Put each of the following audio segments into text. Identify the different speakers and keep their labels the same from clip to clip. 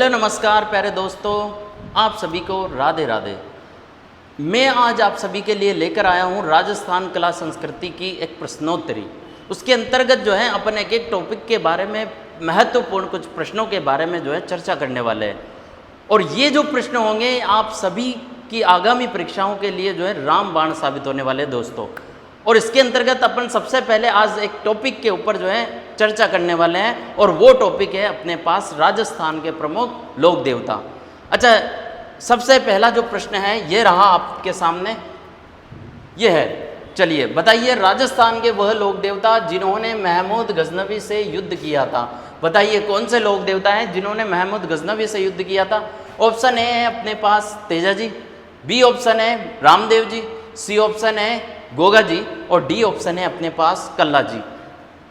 Speaker 1: Hello नमस्कार प्यारे दोस्तों, आप सभी को राधे राधे। मैं आज आप सभी के लिए लेकर आया हूँ राजस्थान कला संस्कृति की एक प्रश्नोत्तरी। उसके अंतर्गत जो है अपन एक एक टॉपिक के बारे में महत्वपूर्ण कुछ प्रश्नों के बारे में जो है चर्चा करने वाले हैं। और ये जो प्रश्न होंगे आप सभी की आगामी परीक्षाओं के लिए जो है रामबाण साबित होने वाले हैं दोस्तों। और इसके अंतर्गत अपन सबसे पहले आज एक टॉपिक के ऊपर जो है चर्चा करने वाले हैं, और वो टॉपिक है अपने पास राजस्थान के प्रमुख लोक देवता। अच्छा, सबसे पहला जो प्रश्न है ये रहा आपके सामने, ये है, चलिए बताइए राजस्थान के वह लोक देवता जिन्होंने महमूद गजनवी से युद्ध किया था। बताइए कौन से लोक देवता हैं जिन्होंने महमूद गजनवी से युद्ध किया था। ऑप्शन ए है अपने पास तेजा जी, बी ऑप्शन है रामदेव जी, सी ऑप्शन है गोगा जी, और डी ऑप्शन है अपने पास कल्ला जी।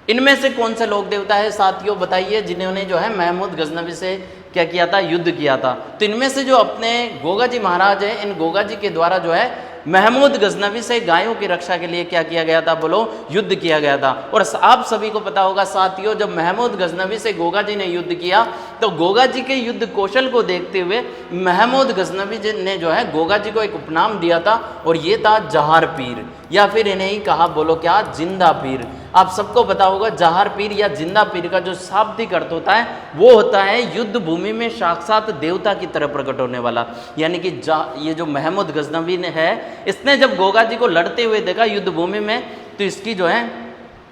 Speaker 1: इनमें से कौन से लोक देवता है साथियों, बताइए, जिन्होंने जो है महमूद गजनवी से क्या किया था, युद्ध किया था। तो इनमें से जो अपने गोगा जी महाराज हैं, इन गोगा जी के द्वारा जो है महमूद गजनवी से गायों की रक्षा के लिए क्या किया गया था, बोलो, युद्ध किया गया था। और आप सभी को पता होगा साथियों, जब महमूद गजनवी से गोगा जी ने युद्ध किया तो गोगा जी के युद्ध कौशल को देखते हुए महमूद गजनवी जी ने जो है गोगा जी को एक उपनाम दिया था, और ये था जहार पीर, या फिर इन्हें ही कहा, बोलो क्या, जिंदा पीर। आप सबको पता होगा जहार पीर या जिंदा पीर का जो शाब्दिक अर्थ होता है वो होता है युद्ध भूमि में साक्षात देवता की तरह प्रकट होने वाला। यानी कि ये जो महमूद गजनवी ने है, इसने जब गोगा जी को लड़ते हुए देखा युद्ध भूमि में, तो इसकी जो है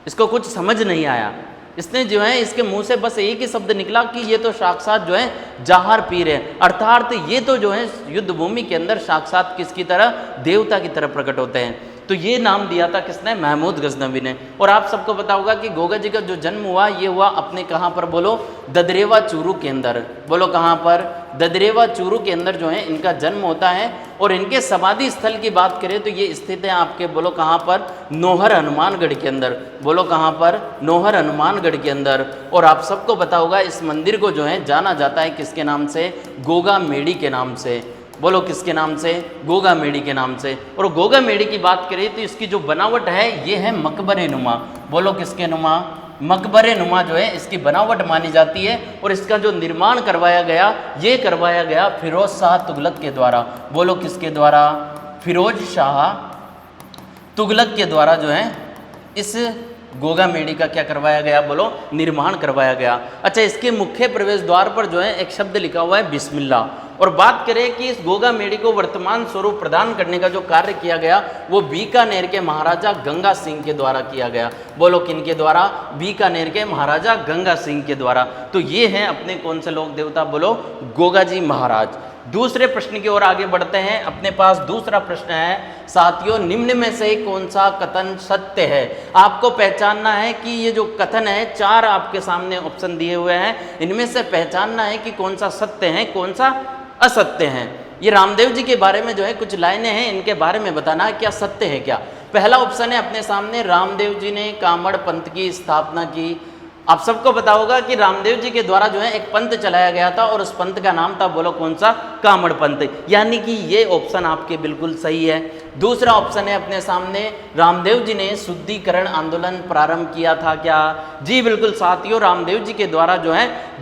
Speaker 1: इसको कुछ समझ नहीं आया। इसने जो है इसके मुंह से बस एक ही शब्द निकला कि ये तो साक्षात जो है जहार पीर है, अर्थात ये तो जो है युद्ध भूमि के अंदर साक्षात किसकी तरह, देवता की तरह प्रकट होते हैं। तो ये नाम दिया था किसने, महमूद गजनवी ने। और आप सबको पता होगा कि गोगा जी का जो जन्म हुआ ये हुआ अपने कहाँ पर, बोलो, ददरेवा चूरू के अंदर। बोलो कहाँ पर, ददरेवा चूरू के अंदर जो है इनका जन्म होता है। और इनके समाधि स्थल की बात करें तो ये स्थित है आपके, बोलो कहाँ पर, नौहर हनुमानगढ़ के अंदर। बोलो कहाँ पर, नौहर हनुमानगढ़ के अंदर। और आप सबको पता होगा इस मंदिर को जो है जाना जाता है किसके नाम से, गोगा मेड़ी के नाम से। बोलो किसके नाम से, गोगा मेड़ी के नाम से। और गोगा मेड़ी की बात करें तो इसकी जो बनावट है ये है मकबरे नुमा। बोलो किसके नुमा, मकबरे नुमा जो है इसकी बनावट मानी जाती है। और इसका जो निर्माण करवाया गया, ये करवाया गया फिरोज शाह तुगलक के द्वारा। बोलो किसके द्वारा, फिरोज शाह तुगलक के द्वारा जो है इस गोगा मेड़ी का क्या करवाया गया, बोलो, निर्माण करवाया गया। अच्छा, इसके मुख्य प्रवेश द्वार पर जो है एक शब्द लिखा हुआ है बिस्मिल्लाह। और बात करें कि इस गोगा मेड़ी को वर्तमान स्वरूप प्रदान करने का जो कार्य किया गया वो बीकानेर के महाराजा गंगा सिंह के द्वारा किया गया। बोलो किनके द्वारा, बीकानेर के महाराजा गंगा सिंह के द्वारा। तो ये हैं अपने कौन से लोक देवता, बोलो, गोगा जी महाराज। दूसरे प्रश्न की ओर आगे बढ़ते हैं। अपने पास दूसरा प्रश्न है साथियों, निम्न में से कौन सा कथन सत्य है। आपको पहचानना है कि ये जो कथन है, चार आपके सामने ऑप्शन दिए हुए हैं, इनमें से पहचानना है कि कौन सा सत्य है कौन सा असत्य है। ये रामदेव जी के बारे में जो है कुछ लाइनें हैं, इनके बारे में बताना है क्या सत्य है क्या। पहला ऑप्शन है अपने सामने, रामदेव जी ने कामड़ पंथ की स्थापना की। आप सबको पता होगा कि रामदेव जी के द्वारा जो है एक पंथ चलाया गया था, और उस पंथ का नाम था, बोलो कौन सा, कामड़ पंथ। यानी कि ये ऑप्शन आपके बिल्कुल सही है। दूसरा ऑप्शन है अपने सामने, रामदेव जी ने शुद्धिकरण आंदोलन प्रारंभ किया था क्या। जी बिल्कुल साथियों, रामदेव जी के द्वारा जो है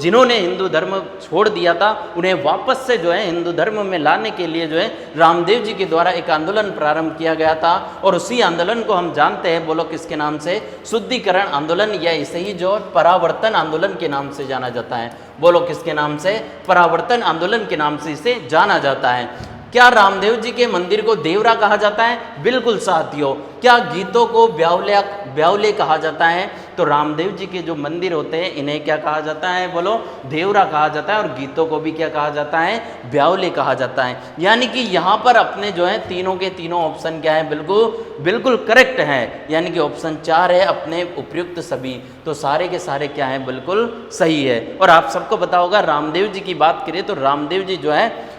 Speaker 1: जिन्होंने हिंदू धर्म छोड़ दिया था उन्हें वापस से जो है हिंदू धर्म में लाने के लिए जो है रामदेव जी के द्वारा एक आंदोलन प्रारंभ किया गया था। और उसी आंदोलन को हम जानते हैं, बोलो किसके नाम से, शुद्धिकरण आंदोलन, या इसे ही जो परावर्तन आंदोलन के नाम से जाना जाता है। बोलो किसके नाम से, परावर्तन आंदोलन के नाम से इसे जाना जाता है। क्या रामदेव जी के मंदिर को देवरा कहा जाता है, बिल्कुल साथियों। क्या गीतों को ब्यावले कहा जाता है, तो रामदेव जी के जो मंदिर होते हैं इन्हें क्या कहा जाता है, बोलो, देवरा कहा जाता है। और गीतों को भी क्या कहा जाता है, ब्यावले कहा जाता है। यानी कि यहाँ पर अपने जो है तीनों के तीनों ऑप्शन क्या है, बिल्कुल करेक्ट है। यानी कि ऑप्शन 4 है अपने उपयुक्त सभी, तो सारे के सारे क्या है, बिल्कुल सही है। और आप सबको पता होगा रामदेव जी की बात करें तो रामदेव जी जो है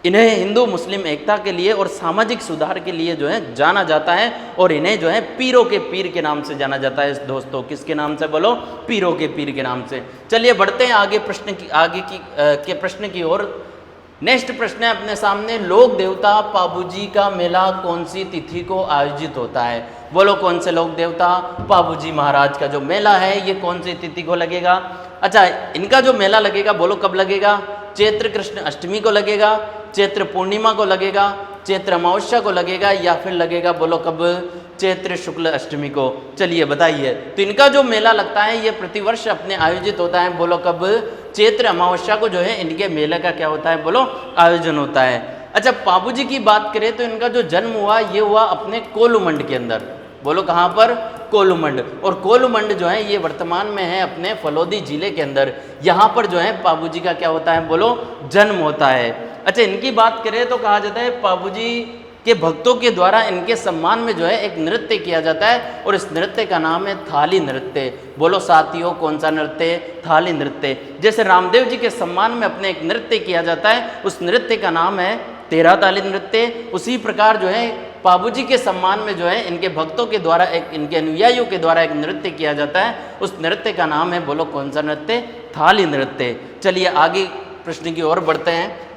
Speaker 1: इन्हें हिंदू मुस्लिम एकता के लिए और सामाजिक सुधार के लिए जो है जाना जाता है, और इन्हें जो है पीरों के पीर के नाम से जाना जाता है दोस्तों। किसके नाम से, बोलो, पीरों के पीर के नाम से। चलिए बढ़ते हैं आगे प्रश्न की ओर। नेक्स्ट प्रश्न है अपने सामने, लोक देवता पाबूजी का मेला कौन सी तिथि को आयोजित होता है। बोलो कौन से लोक देवता, पाबूजी महाराज का जो मेला है ये कौन सी तिथि को लगेगा। अच्छा, इनका जो मेला लगेगा बोलो कब लगेगा? चैत्र कृष्ण अष्टमी को लगेगा, चैत्र पूर्णिमा को लगेगा, चैत्र अमावस्या को लगेगा, या फिर लगेगा बोलो कब? चैत्र शुक्ल अष्टमी को। चलिए बताइए। तो इनका जो मेला लगता है ये प्रतिवर्ष अपने आयोजित होता है, बोलो कब? चैत्र अमावस्या को जो है इनके मेले का क्या होता है बोलो? आयोजन होता है। अच्छा, पाबूजी की बात करें तो इनका जो जन्म हुआ ये हुआ अपने कोलूमंड के अंदर। बोलो कहाँ पर? कोलूमंड। और कोलूमंड जो है ये वर्तमान में है अपने फलोदी जिले के अंदर। यहाँ पर जो है पाबूजी का क्या होता है बोलो? जन्म होता है। अच्छा, इनकी बात करें तो कहा जाता है पाबूजी के भक्तों के द्वारा इनके सम्मान में जो है एक नृत्य किया जाता है, और इस नृत्य का नाम है थाली नृत्य। बोलो साथियों कौन सा नृत्य? थाली नृत्य। जैसे रामदेव जी के सम्मान में अपने एक नृत्य किया जाता है, उस नृत्य का नाम है तेरह ताली नृत्य। उसी प्रकार जो है पाबूजी के सम्मान में जो है इनके भक्तों के द्वारा एक, इनके अनुयायियों के द्वारा एक नृत्य किया जाता है, उस नृत्य का नाम है बोलो कौन सा नृत्य? थाली नृत्य। चलिए आगे प्रश्न की ओर बढ़ते हैं।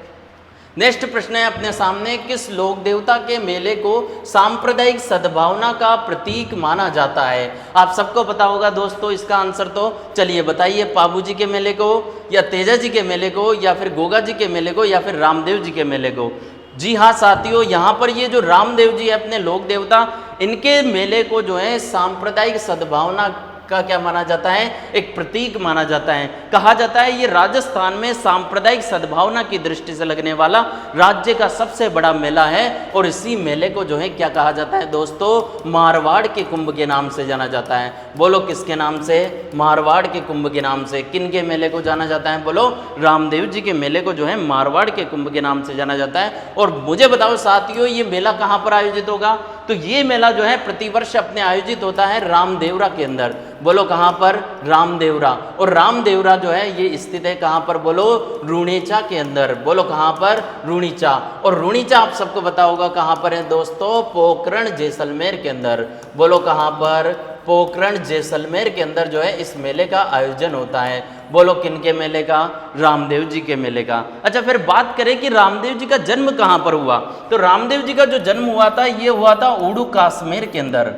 Speaker 1: नेक्स्ट प्रश्न है अपने सामने, किस लोक देवता के मेले को सांप्रदायिक सद्भावना का प्रतीक माना जाता है? आप सबको पता होगा दोस्तों इसका आंसर। तो चलिए बताइए, पाबूजी के मेले को, या तेजा जी के मेले को, या फिर गोगा जी के मेले को, या फिर रामदेव जी के मेले को? जी हाँ साथियों, यहाँ पर ये जो रामदेव जी है अपने लोक देवता, इनके मेले को जो है सांप्रदायिक सद्भावना का क्या माना जाता है? एक प्रतीक माना जाता है। कहा जाता है ये राजस्थान में सांप्रदायिक सद्भावना की दृष्टि से लगने वाला राज्य का सबसे बड़ा मेला है, और इसी मेले को जो है क्या कहा जाता है दोस्तों? मारवाड़ के कुंभ के नाम से जाना जाता है। बोलो किसके नाम से? मारवाड़ के कुंभ के नाम से। किन के मेले को जाना जाता है बोलो? रामदेव जी के मेले को जो है मारवाड़ के कुंभ के नाम से जाना जाता है। और मुझे बताओ साथियों ये मेला कहाँ पर आयोजित होगा? तो ये मेला जो है प्रतिवर्ष अपने आयोजित होता है रामदेवरा के अंदर। बोलो कहाँ पर? रामदेवरा। और रामदेवरा जो है ये स्थित है कहाँ पर बोलो? रूणीचा के अंदर। बोलो कहाँ पर? रूणीचा। और रूणीचा आप सबको पता होगा कहाँ पर है दोस्तों? पोखरण जैसलमेर के अंदर। बोलो कहाँ पर? पोखरण जैसलमेर के अंदर जो है इस मेले का आयोजन होता है। बोलो किन के मेले का? रामदेव जी के मेले का। अच्छा, फिर बात करें कि रामदेव जी का जन्म कहाँ पर हुआ? तो रामदेव जी का जो जन्म हुआ था ये हुआ था उड़ू काश्मीर के अंदर।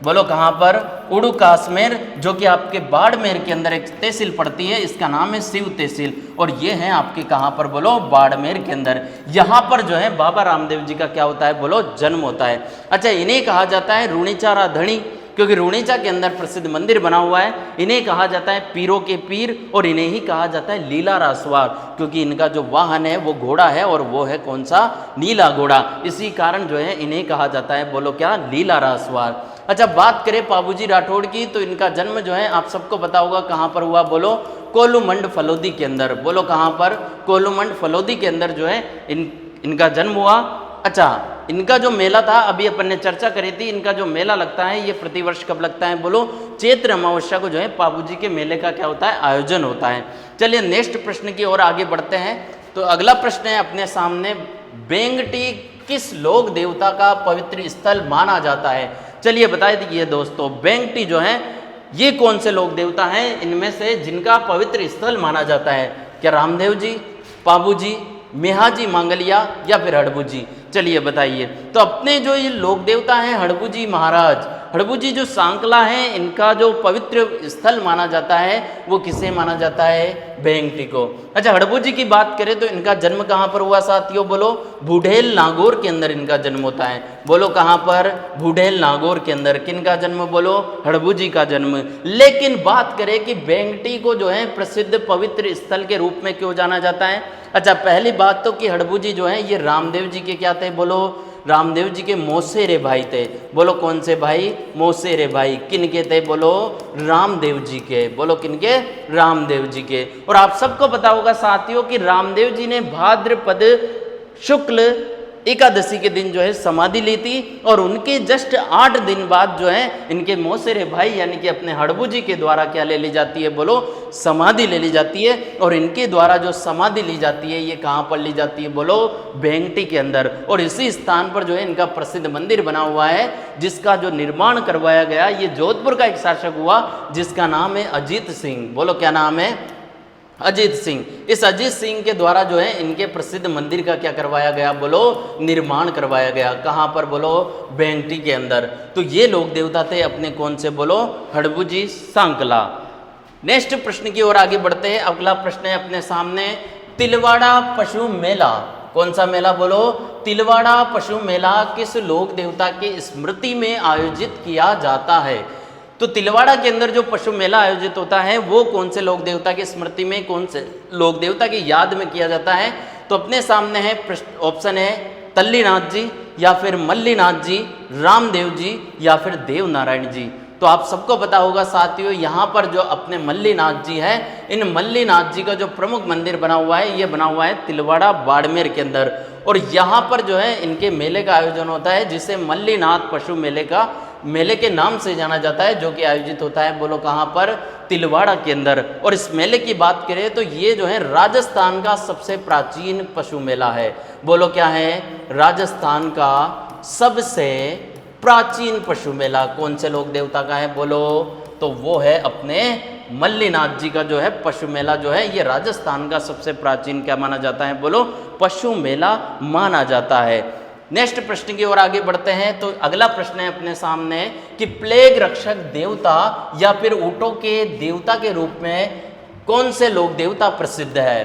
Speaker 1: बोलो कहाँ पर? उड़ू काश्मीर, जो कि आपके बाड़मेर के अंदर एक तहसील पड़ती है, इसका नाम है शिव तहसील, और ये है आपके कहाँ पर बोलो? बाड़मेर के अंदर। यहाँ पर जो है बाबा रामदेव जी का क्या होता है बोलो? जन्म होता है। अच्छा, इन्हें कहा जाता है रूणीचा राधणी, क्योंकि रूणीचा के अंदर प्रसिद्ध मंदिर बना हुआ है। इन्हें कहा जाता है पीरों के पीर, और इन्हें ही कहा जाता है लीला रासवार, क्योंकि इनका जो वाहन है वो घोड़ा है, और वो है कौन सा? नीला घोड़ा। इसी कारण जो है इन्हें कहा जाता है बोलो क्या? लीला रासवार। अच्छा, बात करें पाबूजी राठौड़ की, तो इनका जन्म जो है आप सबको पता होगा कहाँ पर हुआ बोलो? कोलूमंड फलोदी के अंदर। बोलो कहाँ पर? कोलूमंड फलोदी के अंदर जो है इनका जन्म हुआ। अच्छा, इनका जो मेला था अभी अपन ने चर्चा करी थी, इनका जो मेला लगता है ये प्रतिवर्ष कब लगता है बोलो? चैत्र अमावस्या को जो है पाबूजी के मेले का क्या होता है? आयोजन होता है। चलिए नेक्स्ट प्रश्न की ओर आगे बढ़ते हैं। तो अगला प्रश्न है अपने सामने, बेंगटी किस लोक देवता का पवित्र स्थल माना जाता है? चलिए बता दीजिए दोस्तों, बेंगटी जो है ये कौन से लोक देवता हैं इनमें से जिनका पवित्र स्थल माना जाता है? क्या रामदेव जी, पाबूजी, मेहाजी मांगलिया, या फिर हड़बू जी? चलिए बताइए। तो अपने जो ये लोक देवता हैं हड़बू जी महाराज, हड़बू जी जो सांकला हैं, इनका जो पवित्र स्थल माना जाता है वो किसे माना जाता है? बेंगटी को। अच्छा, हड़बू जी की बात करें तो इनका जन्म कहाँ पर हुआ साथियों? बोलो बूढ़ेल नागौर के अंदर इनका जन्म होता है। बोलो कहाँ पर? बूढ़ेल नागौर के अंदर। किन का जन्म बोलो? हड़बू जी का जन्म। लेकिन बात करें कि बेंगटी को जो है प्रसिद्ध पवित्र स्थल के रूप में क्यों जाना जाता है? अच्छा, पहली बात तो कि हड़बू जी जो है ये रामदेव जी के क्या थे बोलो? रामदेव जी के मौसेरे भाई थे। बोलो कौन से भाई? मौसेरे भाई। किन के थे बोलो? रामदेव जी के। बोलो किन के? रामदेव जी के। और आप सबको पता होगा साथियों कि रामदेव जी ने भाद्रपद शुक्ल एकादशी के दिन जो है समाधि ली थी, और उनके जस्ट 8 दिन बाद जो है इनके मौसेरे भाई यानी कि अपने हड़बू जी के द्वारा क्या ले ली जाती है बोलो? समाधि ले ली जाती है। और इनके द्वारा जो समाधि ली जाती है ये कहाँ पर ली जाती है बोलो? बेंगटी के अंदर। और इसी स्थान पर जो है इनका प्रसिद्ध मंदिर बना हुआ है, जिसका जो निर्माण करवाया गया ये जोधपुर का एक शासक हुआ जिसका नाम है अजीत सिंह। बोलो क्या नाम है? अजीत सिंह। इस अजीत सिंह के द्वारा जो है इनके प्रसिद्ध मंदिर का क्या करवाया गया बोलो? निर्माण करवाया गया। कहाँ पर बोलो? बेंगटी के अंदर। तो ये लोक देवता थे अपने कौन से बोलो? हड़बू जी सांकला। नेक्स्ट प्रश्न की ओर आगे बढ़ते हैं। अगला प्रश्न है अपने सामने, तिलवाड़ा पशु मेला, कौन सा मेला बोलो? तिलवाड़ा पशु मेला किस लोक देवता की स्मृति में आयोजित किया जाता है? तो तिलवाड़ा के अंदर जो पशु मेला आयोजित होता है वो कौन से लोक देवता की स्मृति में, कौन से लोक देवता की याद में किया जाता है? तो अपने सामने है ऑप्शन है तल्लीनाथ जी, या फिर मल्लीनाथ जी, रामदेव जी, या फिर देव नारायण जी। तो आप सबको पता होगा साथियों, यहाँ पर जो अपने मल्लीनाथ जी है, इन मल्लीनाथ जी का जो प्रमुख मंदिर बना हुआ है ये बना हुआ है तिलवाड़ा बाड़मेर के अंदर। और यहाँ पर जो है इनके मेले का आयोजन होता है जिसे मल्लीनाथ पशु मेले के नाम से जाना जाता है, जो कि आयोजित होता है बोलो कहाँ पर? तिलवाड़ा के अंदर। और इस मेले की बात करें तो ये जो है राजस्थान का सबसे प्राचीन पशु मेला है। बोलो क्या है? राजस्थान का सबसे प्राचीन पशु मेला कौन से लोक देवता का है बोलो? तो वो है अपने मल्लीनाथ जी का जो है पशु मेला जो है ये राजस्थान का सबसे प्राचीन क्या माना जाता है बोलो? पशु मेला माना जाता है। नेक्स्ट प्रश्न की ओर आगे बढ़ते हैं। तो अगला प्रश्न है अपने सामने कि प्लेग रक्षक देवता या फिर ऊँटों के देवता के रूप में कौन से लोक देवता प्रसिद्ध है?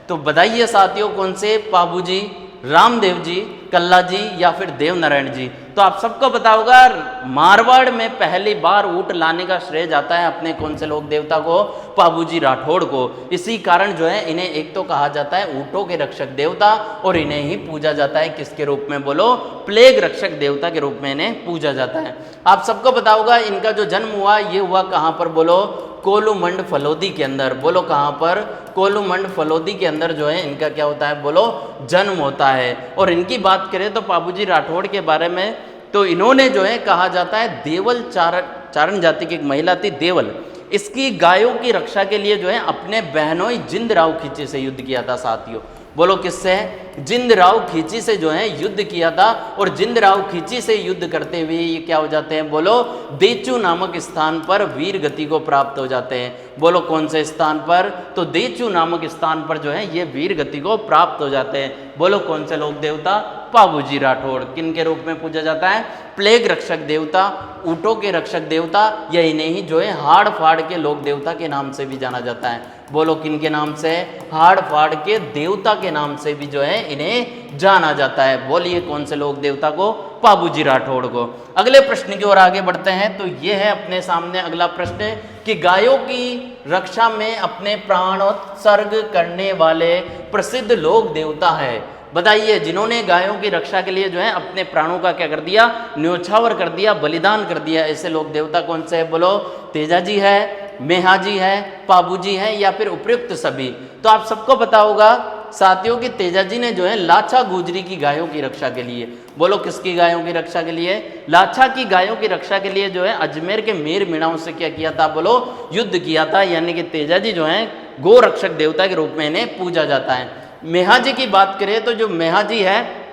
Speaker 1: तो बताइए साथियों, कौन से? पाबू जी, रामदेव जी, कल्ला जी, या फिर देव नारायण जी। तो आप सबको पता होगा मारवाड़ में पहली बार ऊँट लाने का श्रेय जाता है अपने कौन से लोक देवता को? पाबूजी राठौड़ को। इसी कारण जो है इन्हें एक तो कहा जाता है ऊँटों के रक्षक देवता, और इन्हें ही पूजा जाता है किसके रूप में बोलो? प्लेग रक्षक देवता के रूप में इन्हें पूजा जाता है। आप सबको पता होगा इनका जो जन्म हुआ ये हुआ कहाँ पर बोलो? कोलूमंड फलोदी के अंदर। बोलो कहाँ पर? कोलूमंड फलोदी के अंदर जो है इनका क्या होता है बोलो? जन्म होता है। और इनकी बात करें तो पाबूजी राठौड़ के बारे में, तो इन्होंने जो है कहा जाता है देवल चारण जाति की एक महिला थी देवल, इसकी गायों की रक्षा के लिए जो है अपने बहनोई जिंद राव खींची से युद्ध किया था साथियों। बोलो किससे? जिंद राव खींची से जो है युद्ध किया था। और जिंद राव खींची से युद्ध करते हुए ये क्या हो जाते हैं बोलो? देचू नामक स्थान पर वीर गति को प्राप्त हो जाते हैं। बोलो कौन से स्थान पर? तो देचू नामक स्थान पर जो है ये वीर गति को प्राप्त हो जाते हैं। बोलो कौन से लोक देवता? पाबूजी राठौड़। किन के रूप में पूजा जाता है? प्लेग रक्षक देवता, ऊँटों के रक्षक देवता, या इन्हें ही जो है हाड़ फाड़ के लोक देवता के नाम से भी जाना जाता है। बोलो किन के नाम से? हाड़ फाड़ के देवता के नाम से भी जो है इन्हें जाना जाता है। बोलिए कौन से लोक देवता को? पाबूजी राठौड़ को। अगले प्रश्न की ओर आगे बढ़ते हैं। तो ये है अपने सामने अगला प्रश्न कि गायों की रक्षा में अपने प्राणोत्सर्ग करने वाले प्रसिद्ध लोक देवता है। बताइए, जिन्होंने गायों की रक्षा के लिए जो है अपने प्राणों का क्या कर दिया? न्योछावर कर दिया, बलिदान कर दिया। ऐसे लोक देवता कौन से है बोलो? तेजा जी है, मेहा जी है, पाबू जी है, या फिर उपयुक्त सभी। तो आप सबको पता होगा साथियों कि तेजा जी ने जो है लाछा गुजरी की गायों की रक्षा के लिए, बोलो किसकी गायों की रक्षा के लिए? लाछा की गायों की रक्षा के लिए जो है अजमेर के मीर मीणाओं से क्या किया था बोलो? युद्ध किया था। यानी कि तेजा जी जो है गो रक्षक देवता के रूप में इन्हें पूजा जाता है। मेहा जी की बात करें तो जो मेहा जी है,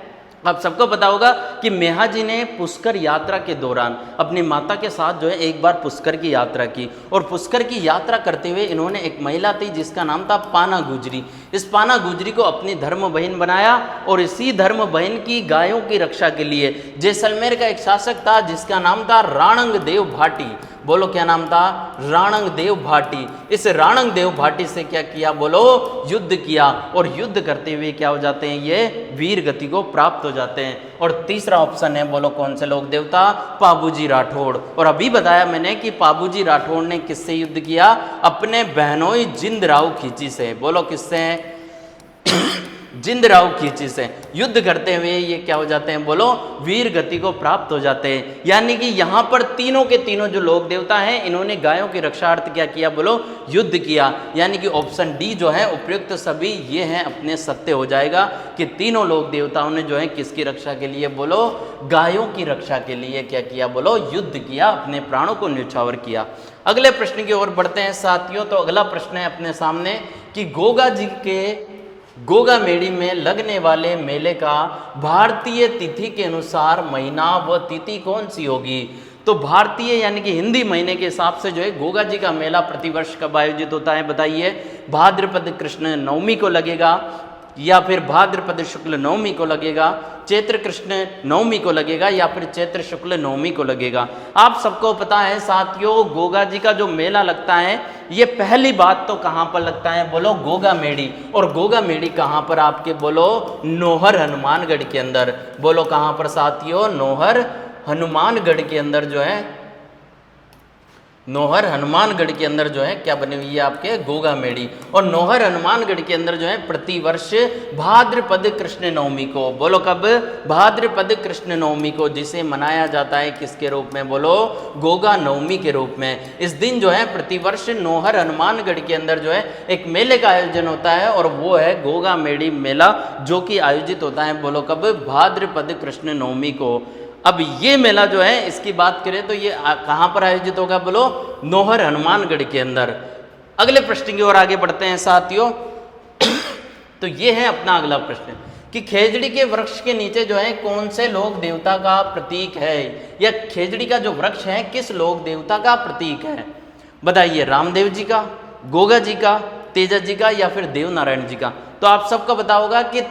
Speaker 1: आप सबको पता होगा कि मेहा जी ने पुष्कर यात्रा के दौरान अपनी माता के साथ जो है एक बार पुष्कर की यात्रा की। और पुष्कर की यात्रा करते हुए इन्होंने एक महिला थी जिसका नाम था पाना गुजरी। इस पाना गुजरी को अपनी धर्म बहन बनाया और इसी धर्म बहन की गायों की रक्षा के लिए जैसलमेर का एक शासक था जिसका नाम था राणंग देव भाटी। बोलो क्या नाम था? राणंग देव भाटी। इस राणंग देव भाटी से क्या किया बोलो? युद्ध किया। और युद्ध करते हुए क्या हो जाते हैं? ये वीर गति को प्राप्त हो जाते हैं। और तीसरा ऑप्शन है बोलो कौन से लोक देवता? पाबूजी राठौड़। और अभी बताया मैंने कि पाबूजी राठौड़ ने किससे युद्ध किया? अपने बहनोई जिंद राव खींची से। बोलो किससे? जिंद राव खींची से युद्ध करते हुए ये क्या हो जाते हैं बोलो? वीर गति को प्राप्त हो जाते हैं। यानी कि यहाँ पर तीनों के तीनों जो लोक देवता हैं इन्होंने गायों की रक्षार्थ क्या किया बोलो? युद्ध किया। यानी कि ऑप्शन डी जो है उपयुक्त सभी ये हैं अपने सत्य हो जाएगा कि तीनों लोक देवताओं ने जो है किसकी रक्षा के लिए बोलो? गायों की रक्षा के लिए क्या किया बोलो? युद्ध किया, अपने प्राणों को न्यौछावर किया। अगले प्रश्न की ओर बढ़ते हैं साथियों। तो अगला प्रश्न है अपने सामने कि गोगा जी के गोगा मेड़ी में लगने वाले मेले का भारतीय तिथि के अनुसार महीना व तिथि कौन सी होगी? तो भारतीय यानी कि हिंदी महीने के हिसाब से जो है गोगा जी का मेला प्रतिवर्ष कब आयोजित होता है बताइए? भाद्रपद कृष्ण नवमी को लगेगा, या फिर भाद्रपद शुक्ल नवमी को लगेगा, चैत्र कृष्ण नवमी को लगेगा, या फिर चैत्र शुक्ल नवमी को लगेगा। आप सबको पता है साथियों, गोगा जी का जो मेला लगता है ये पहली बात तो कहाँ पर लगता है, बोलो गोगा मेड़ी। और गोगा मेड़ी कहाँ पर आपके, बोलो नौहर हनुमानगढ़ के अंदर। बोलो कहाँ पर साथियों, नौहर हनुमानगढ़ के अंदर जो है, नौहर हनुमानगढ़ के अंदर जो है क्या बनी हुई है आपके, गोगा मेड़ी। और नौहर हनुमानगढ़ के अंदर जो है प्रतिवर्ष भाद्रपद कृष्ण नवमी को, बोलो कब, भाद्रपद कृष्ण नवमी को, जिसे मनाया जाता है किसके रूप में, बोलो गोगा नवमी के रूप में। इस दिन जो है प्रतिवर्ष नौहर हनुमानगढ़ के अंदर जो है एक मेले का आयोजन होता है और वो है गोगा मेड़ी मेला, जो कि आयोजित होता है बोलो कब, भाद्रपद कृष्ण नवमी को। अब ये मेला जो है इसकी बात करें तो ये कहाँ पर आयोजित होगा, बोलो नौहर हनुमानगढ़ के अंदर। अगले प्रश्न की ओर आगे बढ़ते हैं साथियों। तो ये है अपना अगला प्रश्न कि खेजड़ी के वृक्ष के नीचे जो है कौन से लोक देवता का प्रतीक है, या खेजड़ी का जो वृक्ष है किस लोक देवता का प्रतीक है, बताइए। रामदेव जी का, गोगा जी का, तेजा जी का, या फिर देव नारायण जी का। तो आप सबको पता होगा कि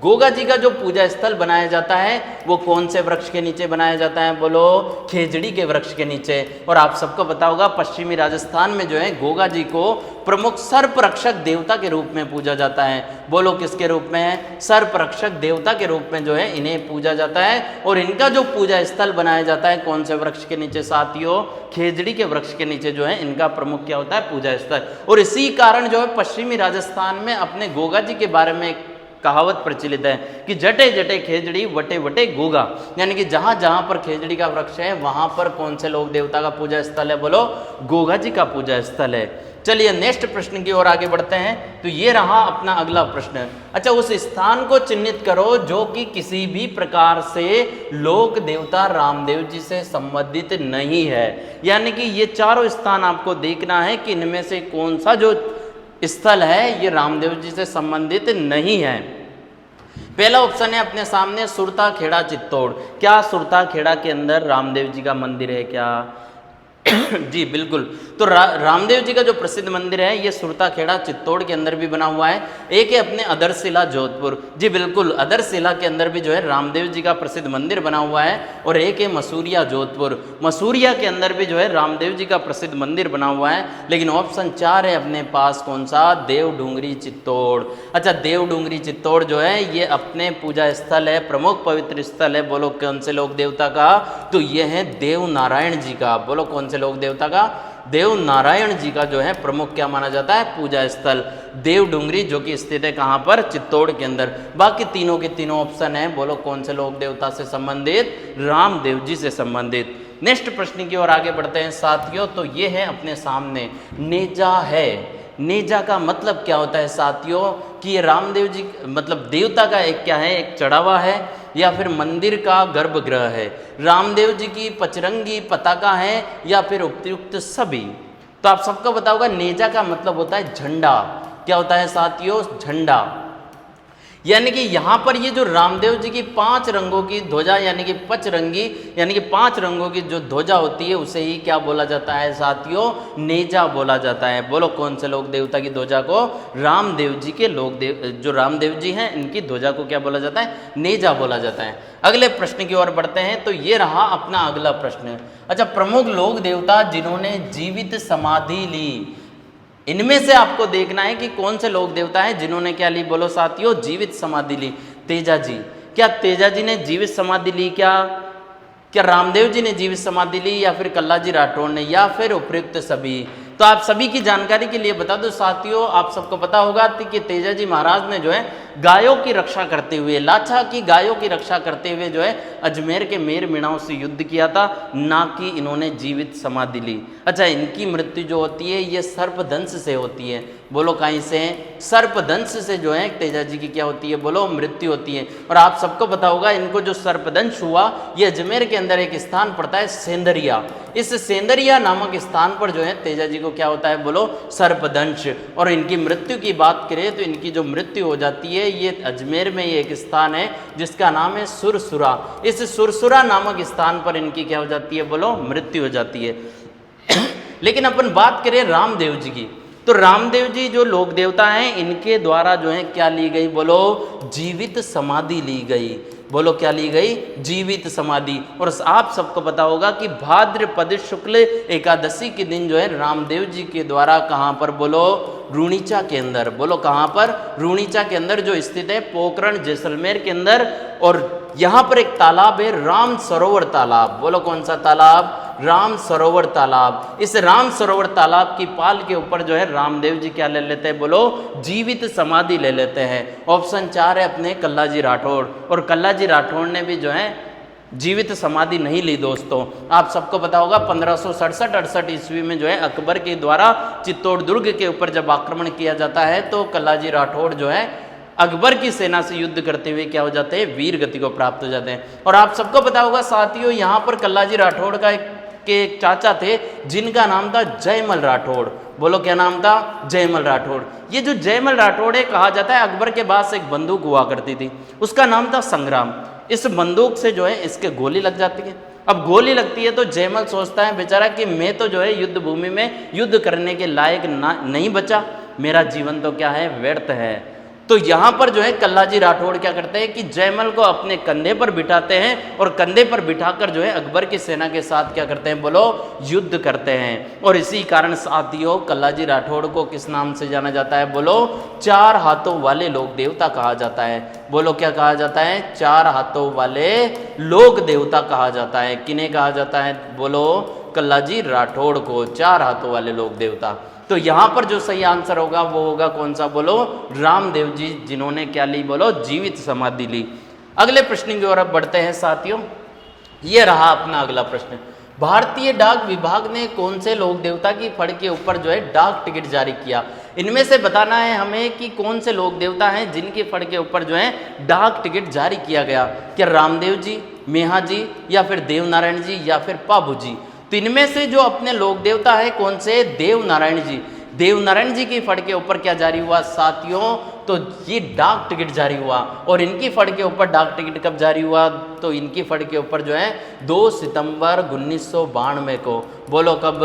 Speaker 1: गोगा जी का जो पूजा स्थल बनाया जाता है वो कौन से वृक्ष के नीचे बनाया जाता है, बोलो खेजड़ी के वृक्ष के नीचे। और आप सबको पता होगा पश्चिमी राजस्थान में जो है गोगा जी को प्रमुख सर्प रक्षक देवता के रूप में पूजा जाता है। बोलो किसके रूप में, सर्प रक्षक देवता के रूप में जो है इन्हें पूजा जाता है। और इनका जो पूजा स्थल बनाया जाता है कौन से वृक्ष के नीचे साथियों, खेजड़ी के वृक्ष के नीचे जो है इनका प्रमुख क्या होता है, पूजा स्थल। और इसी कारण जो है पश्चिमी राजस्थान में अपने गोगा जी के बारे में कहावत प्रचलित है कि जटे जटे खेजड़ी वटे वटे गोगा, यानी कि जहां जहां पर खेजड़ी का वृक्ष है वहां पर कौन से लोक देवता का पूजा स्थल है, बोलो गोगा जी का पूजा स्थल है। चलिए नेक्स्ट प्रश्न की ओर आगे बढ़ते हैं। तो ये रहा अपना अगला प्रश्न। अच्छा, उस स्थान को चिन्हित करो जो कि किसी भी प्रकार से लोक देवता रामदेव जी से संबंधित नहीं है। यानी कि ये चारों स्थान आपको देखना है कि इनमें से कौन सा जो स्थल है ये रामदेव जी से संबंधित नहीं है। पहला ऑप्शन है अपने सामने सुरता खेड़ा चित्तौड़। क्या सुरता खेड़ा के अंदर रामदेव जी का मंदिर है क्या? जी बिल्कुल। तो रामदेव जी का जो प्रसिद्ध मंदिर है ये सुरता खेड़ा चित्तौड़ के अंदर भी बना हुआ है। एक है अपने अदरशिला जोधपुर, जी बिल्कुल, अदरशिला के अंदर भी जो है रामदेव जी का प्रसिद्ध मंदिर बना हुआ है। और एक है मसूरिया जोधपुर, मसूरिया के अंदर भी जो है रामदेव जी का प्रसिद्ध मंदिर बना हुआ है। लेकिन ऑप्शन 4 है अपने पास कौन सा, देवडूंगरी चित्तौड़। अच्छा, देवडूंगरी चित्तौड़ जो है ये अपने पूजा स्थल है, प्रमुख पवित्र स्थल है। बोलो कौन से लोक देवता का, तो ये है देव नारायण जी का। बोलो कौन से लोक देवता का, देव नारायण जी का जो है प्रमुख क्या माना जाता है, पूजा स्थल देवडूंगरी, जो कि स्थित है कहाँ पर, चित्तौड़ के अंदर। बाकी तीनों के तीनों ऑप्शन है, बोलो कौन से लोक देवता से संबंधित, रामदेव जी से संबंधित। नेक्स्ट प्रश्न की ओर आगे बढ़ते हैं साथियों। तो ये है अपने सामने नेजा है। नेजा का मतलब क्या होता है साथियों, कि ये रामदेव जी मतलब देवता का एक क्या है, एक चढ़ावा है या फिर मंदिर का गर्भगृह है, रामदेव जी की पचरंगी पताका है या फिर उपयुक्त सभी। तो आप सबको पता होगा नेजा का मतलब होता है झंडा। क्या होता है साथियों, झंडा। यानी कि यहाँ पर ये जो रामदेव जी की 5 रंगों की ध्वजा यानी कि पचरंगी यानी कि 5 रंगों की जो ध्वजा होती है उसे ही क्या बोला जाता है साथियों, नेजा बोला जाता है। बोलो कौन से लोक देवता की ध्वजा को, रामदेव जी के लोक देव जो रामदेव जी हैं इनकी ध्वजा को क्या बोला जाता है, नेजा बोला जाता है। अगले प्रश्न की ओर बढ़ते हैं। तो ये रहा अपना अगला प्रश्न। अच्छा, प्रमुख लोक देवता जिन्होंने जीवित समाधि ली, इनमें से आपको देखना है कि कौन से लोक देवता हैं जिन्होंने क्या ली, बोलो साथियों, जीवित समाधि ली। तेजा जी, क्या तेजा जी ने जीवित समाधि ली, क्या रामदेव जी ने जीवित समाधि ली, या फिर कल्लाजी राठौड़ ने, या फिर उपयुक्त सभी। तो आप सभी की जानकारी के लिए बता दो साथियों, आप सबको पता होगा कि तेजा जी महाराज ने जो है गायों की रक्षा करते हुए, लाछा की गायों की रक्षा करते हुए जो है अजमेर के मेर मीणाओं से युद्ध किया था, ना कि इन्होंने जीवित समाधि ली। अच्छा, इनकी मृत्यु जो होती है ये सर्पदंश से होती है। बोलो कहीं से, सर्पदंश से जो है तेजा जी की क्या होती है, बोलो मृत्यु होती है। और आप सबको पता होगा इनको जो सर्पदंश हुआ ये अजमेर के अंदर एक स्थान पड़ता है सेंदरिया। इस सेंदरिया नामक स्थान पर जो है तेजा जी को क्या होता है, बोलो सर्पदंश। और इनकी मृत्यु की बात करें तो इनकी जो मृत्यु हो जाती है ये अजमेर में ये एक स्थान है जिसका नाम है सुरसुरा। इस सुरसुरा नामक स्थान पर इनकी क्या हो जाती है, बोलो मृत्यु हो जाती है। लेकिन अपन बात करें रामदेव जी की, तो रामदेव जी जो लोक देवता हैं, इनके द्वारा जो है क्या ली गई, बोलो जीवित समाधि ली गई। बोलो क्या ली गई, जीवित समाधि। और आप सबको पता होगा कि भाद्रपद शुक्ल एकादशी के दिन जो है रामदेव जी के द्वारा कहाँ पर, बोलो रूणीचा के अंदर, बोलो कहाँ पर, रूणीचा के अंदर जो स्थित है पोखरण जैसलमेर के अंदर। और यहाँ पर एक तालाब है राम सरोवर तालाब, बोलो कौन सा तालाब, राम सरोवर तालाब। इस राम सरोवर तालाब की पाल के ऊपर जो है रामदेव जी क्या ले लेते हैं, बोलो जीवित समाधि ले लेते हैं। ऑप्शन 4 है अपने कल्लाजी राठौड़। और कल्लाजी राठौड़ ने भी जो है जीवित समाधि नहीं ली दोस्तों। आप सबको पता होगा 1567-68 ईस्वी में जो है अकबर के द्वारा चित्तौड़ दुर्ग के ऊपर जब आक्रमण किया जाता है तो कल्लाजी राठौड़ जो है अकबर की सेना से युद्ध करते हुए क्या हो जाते हैं, वीर गति को प्राप्त हो जाते हैं। और आप सबको पता होगा साथियों, यहाँ पर कल्लाजी राठौड़ का एक चाचा थे जिनका नाम था जयमल राठौड़। बोलो क्या नाम था, जयमल राठौड़। ये जो जयमल राठौड़ है, कहा जाता है अकबर के पास एक बंदूक हुआ करती थी, उसका नाम था संग्राम। इस बंदूक से जो है इसके गोली लग जाती है। अब गोली लगती है तो जयमल सोचता है बेचारा कि मैं तो जो है युद्ध भूमि में युद्ध करने के लायक नहीं बचा, मेरा जीवन तो क्या है, व्यर्थ है। तो यहाँ पर जो है कल्लाजी राठौड़ क्या करते हैं कि जयमल को अपने कंधे पर बिठाते हैं और कंधे पर बिठाकर जो है अकबर की सेना के साथ क्या करते हैं, बोलो युद्ध करते हैं। और इसी कारण साथियों कल्लाजी राठौड़ को किस नाम से जाना जाता है, बोलो 4 हाथों वाले लोक देवता कहा जाता है। बोलो क्या कहा जाता है, 4 हाथों वाले लोक देवता कहा जाता है। किन्हें कहा जाता है, बोलो कल्लाजी राठौड़ को 4 हाथों वाले लोक देवता। तो यहाँ पर जो सही आंसर होगा वो होगा कौन सा, बोलो रामदेव जी, जिन्होंने क्या ली, बोलो जीवित समाधि ली। अगले प्रश्न की ओर अब बढ़ते हैं साथियों। ये रहा अपना अगला प्रश्न। भारतीय डाक विभाग ने कौन से लोक देवता की फड़ के ऊपर जो है डाक टिकट जारी किया। इनमें से बताना है हमें कि कौन से लोक देवता हैं जिनकी फड़ के ऊपर जो है डाक टिकट जारी किया गया। क्या रामदेव जी, मेहा जी, या फिर देवनारायण जी, या फिर पाबू जी। तो इनमें से जो अपने लोक देवता है कौन से, देवनारायण जी। देवनारायण जी की फड़ के ऊपर क्या जारी हुआ साथियों, तो ये डाक टिकट जारी हुआ। और इनकी फड़ के ऊपर डाक टिकट कब जारी हुआ, तो इनकी फड़ के ऊपर जो है 2 सितंबर 1992 को। बोलो कब,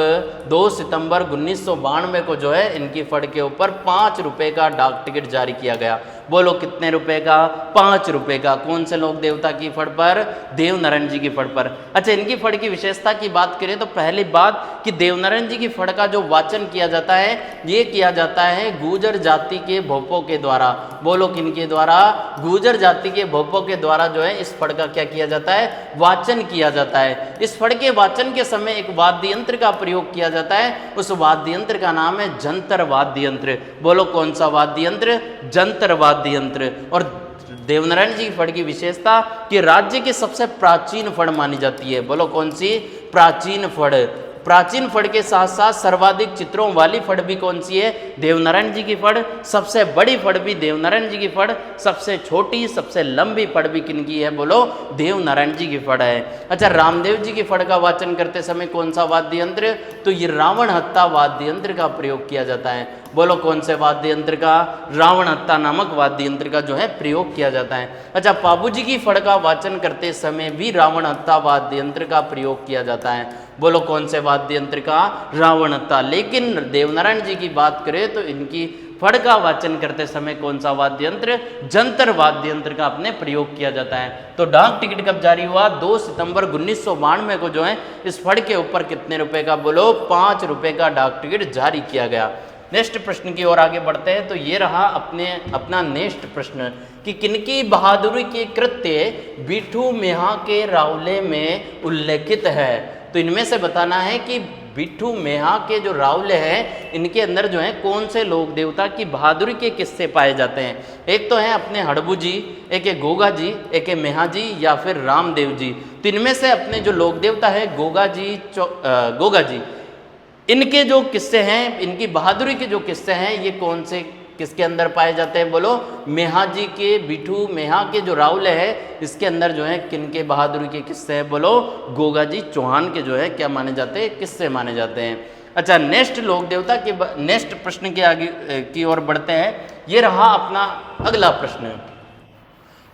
Speaker 1: 2 सितंबर 1992 को जो है इनकी फड़ के ऊपर 5 रुपए का डाक टिकट जारी किया गया। बोलो कितने रुपए का, 5 रुपए का। कौन से लोक देवता की फड़ पर, देवनारायण जी की फड़ पर। अच्छा, इनकी फड़ की विशेषता की बात करें तो पहली बात कि देवनारायण जी की फड़ का जो वाचन किया जाता है ये किया जाता है गुर्जर जाति के भोपों के द्वारा। बोलो किनके द्वारा, गुर्जर जाति के भोपों के द्वारा जो है इस फड़ का क्या किया जाता है, वाचन किया जाता है। इस फड़ के वाचन के समय एक वाद्य यंत्र का प्रयोग किया जाता है, उस वाद्य यंत्र का नाम है जंतर वाद्य यंत्र। बोलो कौन सा वाद्य यंत्र, जंतर वाद्य यंत्र। और देवनारायण जी की फड़ की विशेषता कि राज्य की सबसे प्राचीन फड़ मानी जाती है। बोलो कौन सी, प्राचीन फड़। प्राचीन फड़ के साथ साथ सर्वाधिक चित्रों वाली फड़ भी कौन सी है, देवनारायण जी की फड़। सबसे बड़ी फड़ भी देवनारायण जी की फड़, सबसे छोटी सबसे लंबी फड़ भी किनकी है, बोलो देवनारायण जी की फड़ है। अच्छा, रामदेव जी की फड़ का वाचन करते समय कौन सा वाद्य यंत्र, तो ये रावण हत्ता वाद्य यंत्र का प्रयोग किया जाता है। बोलो कौन से वाद्य यंत्र का, रावण हत्ता नामक वाद्य यंत्र का जो है प्रयोग किया जाता है। अच्छा, पाबू जी की फड़ का वाचन करते समय भी रावण हत्ता वाद्य यंत्र का प्रयोग किया जाता है। बोलो कौन से वाद्य यंत्र का, रावण हत्ता। लेकिन देवनारायण जी की बात करें तो इनकी फड़ का वाचन करते समय कौन सा वाद्य यंत्र, जंतर वाद्य यंत्र का अपने प्रयोग किया जाता है। तो डाक टिकट कब जारी हुआ, 2 सितंबर 1992 को जो है इस फड़ के ऊपर कितने रुपए का, बोलो 5 रुपए का डाक टिकट जारी किया गया। नेक्स्ट प्रश्न की ओर आगे बढ़ते हैं। तो ये रहा अपना नेक्स्ट प्रश्न कि किनकी बहादुरी के कृत्य बिट्ठू मेहा के रावले में उल्लेखित है। तो इनमें से बताना है कि बिट्ठू मेहा के जो रावले हैं इनके अंदर जो है कौन से लोक देवता की बहादुरी के किस्से पाए जाते हैं। एक तो है अपने हड़बू जी, एक है गोगा जी, एक है मेहा जी, या फिर रामदेव जी। तो इनमें से अपने जो लोक देवता है गोगा जी, इनके जो किस्से हैं, इनकी बहादुरी के जो किस्से हैं ये कौन से किसके अंदर पाए जाते हैं, बोलो मेहा जी के, बिट्ठू मेहा के जो रावले है इसके अंदर जो है किनके बहादुरी के किस्से हैं, बोलो गोगा जी चौहान के जो है क्या माने जाते हैं, किस्से माने जाते हैं। अच्छा, नेक्स्ट लोक देवता के नेक्स्ट प्रश्न के आगे की ओर बढ़ते हैं। ये रहा अपना अगला प्रश्न।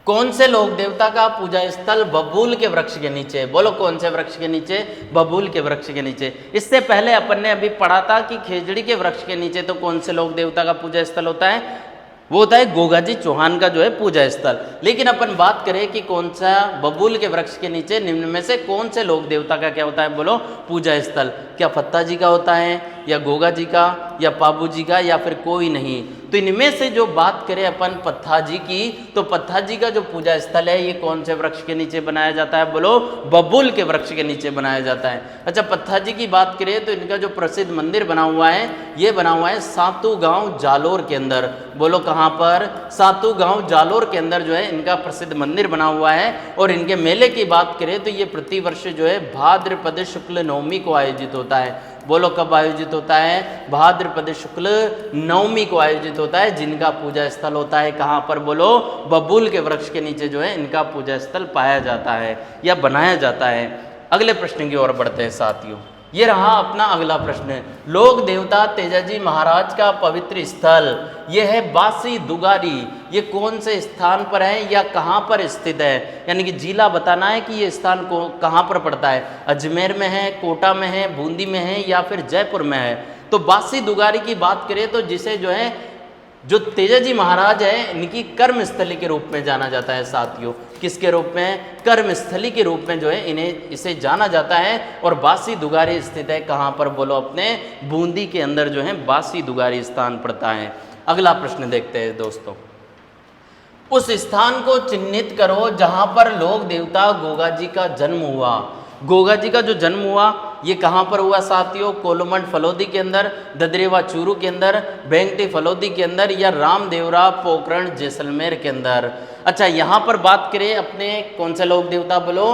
Speaker 1: कौन से लोक देवता का पूजा स्थल बबूल के वृक्ष के नीचे? बोलो कौन से वृक्ष के नीचे? बबूल के वृक्ष के नीचे। इससे पहले अपन ने अभी पढ़ा था कि खेजड़ी के वृक्ष के नीचे तो कौन से लोक देवता का पूजा स्थल होता है? वो होता है गोगाजी चौहान का जो है पूजा स्थल। लेकिन अपन बात करें कि कौन सा बबूल के वृक्ष के नीचे निम्न में से कौन से लोक देवता का क्या होता है? बोलो पूजा स्थल। क्या फत्ता जी का होता है, या गोगा जी का, या पाबू जी का, या फिर कोई नहीं? तो इनमें से जो बात करें अपन पत्था जी की, तो पत्था जी का जो पूजा स्थल है ये कौन से वृक्ष के नीचे बनाया जाता है? बोलो बबूल के वृक्ष के नीचे बनाया जाता है। अच्छा, पत्था जी की बात करें तो इनका जो प्रसिद्ध मंदिर बना हुआ है ये बना हुआ है सातू गांव जालोर के अंदर। बोलो कहाँ पर? सातू गांव जालोर के अंदर जो है इनका प्रसिद्ध मंदिर बना हुआ है। और इनके मेले की बात करें तो ये प्रतिवर्ष जो है भाद्रपद शुक्ल नवमी को आयोजित होता है। बोलो कब आयोजित होता है? भाद्रपद शुक्ल नवमी को आयोजित होता है, जिनका पूजा स्थल होता है कहाँ पर? बोलो बबूल के वृक्ष के नीचे जो है इनका पूजा स्थल पाया जाता है या बनाया जाता है। अगले प्रश्न की ओर बढ़ते हैं साथियों। ये रहा अपना अगला प्रश्न। लोक देवता तेजाजी महाराज का पवित्र स्थल ये है बासी दुगारी। ये कौन से स्थान पर है या कहाँ पर स्थित है? यानी कि जिला बताना है कि ये स्थान को कहाँ पर पड़ता है। अजमेर में है, कोटा में है, बूंदी में है, या फिर जयपुर में है? तो बासी दुगारी की बात करें तो जिसे जो है जो तेजाजी महाराज है इनकी कर्मस्थली के रूप में जाना जाता है साथियों। किसके रूप में? कर्मस्थली के रूप में जो है इसे जाना जाता है। और बासी दुगारी स्थित है कहाँ पर? बोलो अपने बूंदी के अंदर जो है बासी दुगारी स्थान पड़ता है। अगला प्रश्न देखते हैं दोस्तों। उस स्थान को चिन्हित करो जहाँ पर लोक देवता गोगा जी का जन्म हुआ। गोगा जी का जो जन्म हुआ ये कहाँ पर हुआ साथियों? कोलमंड फलोदी के अंदर, ददरेवा चूरू के अंदर, बेंगटी फलोदी के अंदर, या रामदेवरा पोखरण जैसलमेर के अंदर? अच्छा, यहाँ पर बात करें अपने कौन से लोक देवता? बोलो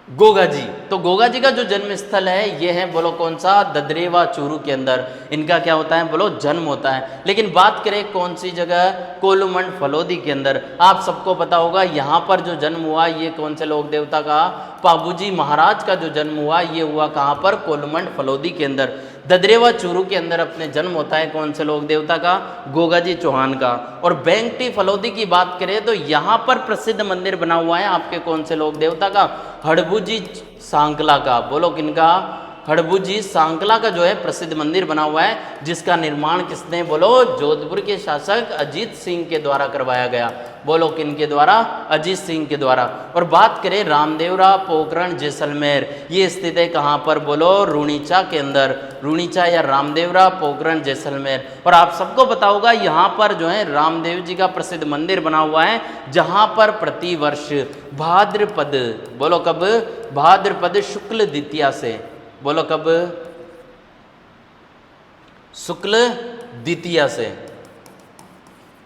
Speaker 1: गोगा जी। तो गोगा जी का जो जन्म स्थल है ये है बोलो कौन सा? ददरेवा चूरू के अंदर इनका क्या होता है? बोलो जन्म होता है। लेकिन बात करें कौन सी जगह? कोलमंड फलोदी के अंदर। आप सबको पता होगा यहाँ पर जो जन्म हुआ ये कौन से लोक देवता का? पाबूजी महाराज का जो जन्म हुआ ये हुआ कहाँ पर? कोलमंड फलोदी के अंदर। ददरेवा चूरू के अंदर अपने जन्म होता है कौन से लोक देवता का? गोगाजी चौहान का। और बेंगटी फलोदी की बात करें तो यहाँ पर प्रसिद्ध मंदिर बना हुआ है आपके कौन से लोक देवता का? हड़बूजी सांकला का। बोलो किनका? हड़बूजी सांकला का जो है प्रसिद्ध मंदिर बना हुआ है, जिसका निर्माण किसने? बोलो जोधपुर के शासक अजीत सिंह के द्वारा करवाया गया। बोलो किनके द्वारा? अजीत सिंह के द्वारा। और बात करें रामदेवरा पोखरण जैसलमेर, ये स्थित है कहाँ पर? बोलो रूणीचा के अंदर। रूणीचा या रामदेवरा पोखरण जैसलमेर। और आप सबको पता होगा यहाँ पर जो है रामदेव जी का प्रसिद्ध मंदिर बना हुआ है, जहाँ पर प्रतिवर्ष भाद्रपद, बोलो कब? भाद्रपद शुक्ल द्वितीया से, बोलो कब? शुक्ल द्वितीया से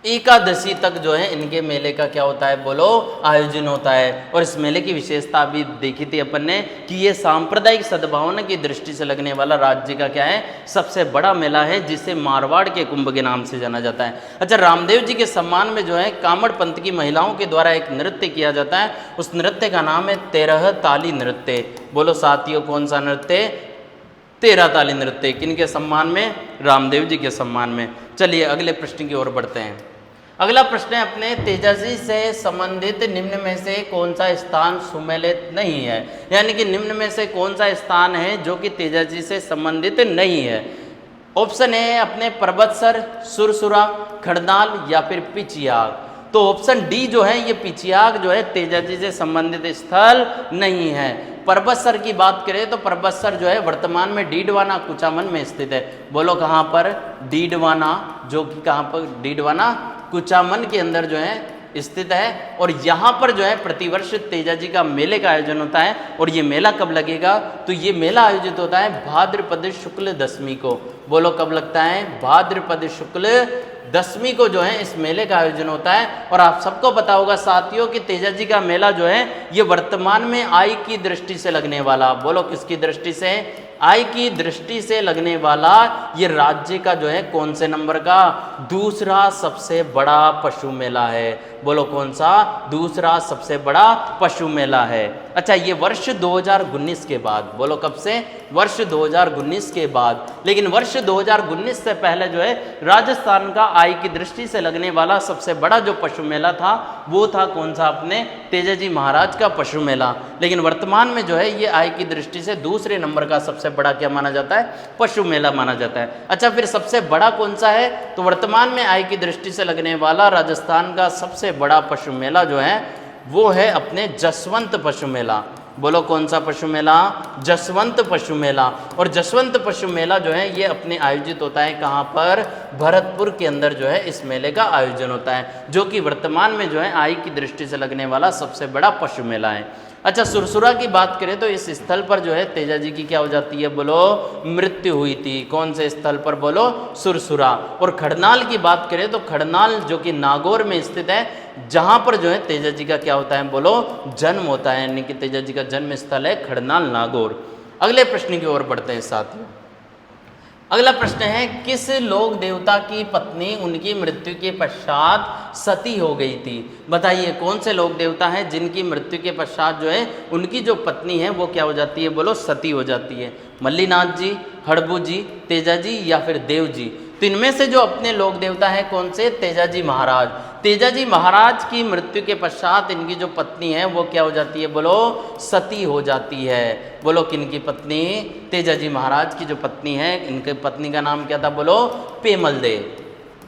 Speaker 1: एकादशी तक जो है इनके मेले का क्या होता है? बोलो आयोजन होता है। और इस मेले की विशेषता भी देखी थी अपन ने कि ये सांप्रदायिक सद्भावना की दृष्टि से लगने वाला राज्य का क्या है? सबसे बड़ा मेला है, जिसे मारवाड़ के कुंभ के नाम से जाना जाता है। अच्छा, रामदेव जी के सम्मान में जो है कामड़ पंथ की महिलाओं के द्वारा एक नृत्य किया जाता है। उस नृत्य का नाम है 13 ताली नृत्य। बोलो साथियों कौन सा नृत्य? 13 ताली नृत्य। किनके सम्मान में? रामदेव जी के सम्मान में। चलिए अगले प्रश्न की ओर बढ़ते हैं। अगला प्रश्न है अपने तेजाजी से संबंधित निम्न में से कौन सा स्थान सुमेलित नहीं है? यानी कि निम्न में से कौन सा स्थान है जो कि तेजाजी से संबंधित नहीं है? ऑप्शन है अपने पर्वतसर, सुरसुरा, खड़नाल, या फिर पिचियाग। तो ऑप्शन डी जो है ये पिचियाग जो है तेजाजी से संबंधित स्थल नहीं है। पर्वतसर की बात करें तो पर्वतसर जो है वर्तमान में डीडवाना कुचामन में स्थित है। बोलो कहाँ पर? डीडवाना, जो कि कहाँ पर? डीडवाना कुचामन के अंदर जो है स्थित है। और यहाँ पर जो है प्रतिवर्ष तेजाजी का मेले का आयोजन होता है। और ये मेला कब लगेगा? तो ये मेला आयोजित होता है भाद्रपद शुक्ल दशमी को। बोलो कब लगता है? भाद्रपद शुक्ल दशमी को जो है इस मेले का आयोजन होता है। और आप सबको पता होगा साथियों कि तेजाजी का मेला जो है ये वर्तमान में आय की दृष्टि से लगने वाला, बोलो किसकी दृष्टि से? आय की दृष्टि से लगने वाला ये राज्य का जो है कौन से नंबर का दूसरा सबसे बड़ा पशु मेला है। बोलो कौन सा दूसरा सबसे बड़ा पशु मेला है। अच्छा, ये वर्ष 2019 के बाद, बोलो कब से, वर्ष 2019 के बाद। लेकिन वर्ष 2019 से पहले जो है राजस्थान का आय की दृष्टि से लगने वाला सबसे बड़ा जो पशु मेला था वो था कौन सा, अपने तेजाजी महाराज का पशु मेला। लेकिन वर्तमान में जो है ये आय की दृष्टि से दूसरे नंबर का सबसे बड़ा क्या माना जाता है, पशु मेला माना जाता है। अच्छा, फिर सबसे बड़ा कौन सा है, तो वर्तमान में आय की दृष्टि से लगने वाला राजस्थान का सबसे बड़ा पशु मेला जो है वो है अपने जसवंत पशु मेला। बोलो कौन सा पशु मेला, जसवंत पशु मेला। और जसवंत पशु मेला जो है ये अपने आयोजित होता है कहाँ पर, भरतपुर के अंदर जो है इस मेले का आयोजन होता है, जो कि वर्तमान में जो है आय की दृष्टि से लगने वाला सबसे बड़ा पशु मेला है। अच्छा, सुरसुरा की बात करें तो इस स्थल पर जो है तेजाजी की क्या हो जाती है, बोलो मृत्यु हुई थी। कौन से स्थल पर, बोलो सुरसुरा। और खड़नाल की बात करें तो खड़नाल जो कि नागौर में स्थित है, जहां पर जो है तेजाजी का क्या होता है, बोलो जन्म होता है, यानी कि तेजाजी का जन्म स्थल है खड़नाल नागौर। अगले प्रश्न की ओर बढ़ते हैं साथियों। अगला प्रश्न है, किस लोक देवता की पत्नी उनकी मृत्यु के पश्चात सती हो गई थी। बताइए कौन से लोक देवता हैं जिनकी मृत्यु के पश्चात जो है उनकी जो पत्नी है वो क्या हो जाती है, बोलो सती हो जाती है। मल्लीनाथ जी, हड़बू जी, तेजाजी या फिर देव जी। तो इनमें से जो अपने लोक देवता है कौन से, तेजाजी महाराज। तेजाजी महाराज की मृत्यु के पश्चात इनकी जो पत्नी है वो क्या हो जाती है, बोलो सती हो जाती है। बोलो किनकी पत्नी, तेजाजी महाराज की जो पत्नी है, इनके पत्नी का नाम क्या था, बोलो पेमल दे।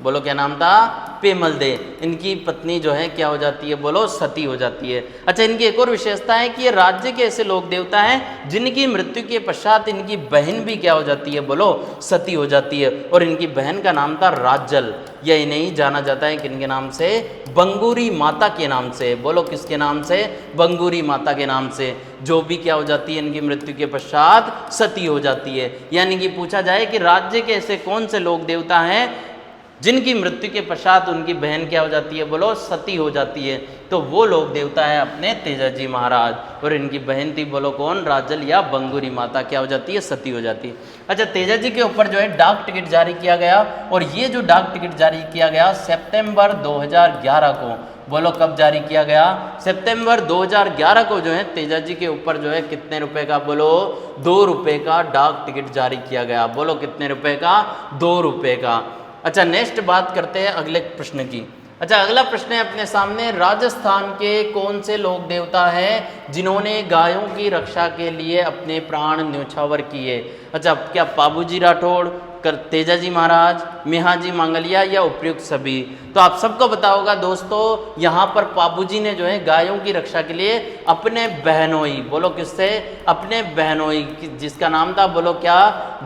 Speaker 1: बोलो क्या नाम था, पेमल दे। इनकी पत्नी जो है क्या हो जाती है, बोलो सती हो जाती है। अच्छा, इनकी एक और विशेषता है कि ये राज्य के ऐसे लोक देवता हैं जिनकी मृत्यु के पश्चात इनकी बहन भी क्या हो जाती है, बोलो सती हो जाती है। और इनकी बहन का नाम था राजल। यह नहीं जाना जाता है किनके नाम से, बंगूरी माता के नाम से। बोलो किसके नाम से, बंगूरी माता के नाम से, जो भी क्या हो जाती है इनकी मृत्यु के पश्चात सती हो जाती है। यानी कि पूछा जाए कि राज्य के ऐसे कौन से लोक देवता हैं जिनकी मृत्यु के पश्चात उनकी बहन क्या हो जाती है, बोलो सती हो जाती है, तो वो लोक देवता है अपने तेजाजी महाराज। और इनकी बहन थी, बोलो कौन, राजल या बंगूरी माता क्या हो जाती है, सती हो जाती है। अच्छा, तेजाजी के ऊपर जो है डाक टिकट जारी किया गया, और ये जो डाक टिकट जारी किया गया सितंबर 2011 को। बोलो कब जारी किया गया, सितंबर 2011 को जो है तेजाजी के ऊपर जो है कितने रुपए का, बोलो 2 रुपए का डाक टिकट जारी किया गया। बोलो कितने रुपए का, 2 रुपए का। अच्छा, नेक्स्ट बात करते हैं अगले प्रश्न की। अच्छा, अगला प्रश्न है अपने सामने, राजस्थान के कौन से लोक देवता हैं जिन्होंने गायों की रक्षा के लिए अपने प्राण न्योछावर किए। अच्छा, क्या पाबूजी राठौड़, तेजाजी महाराज, मेहाजी मांगलिया या उपयुक्त सभी। तो आप सबको पता होगा दोस्तों, यहाँ पर पाबूजी ने जो है गायों की रक्षा के लिए अपने बहनोई, बोलो किससे, अपने बहनोई जिसका नाम था, बोलो क्या,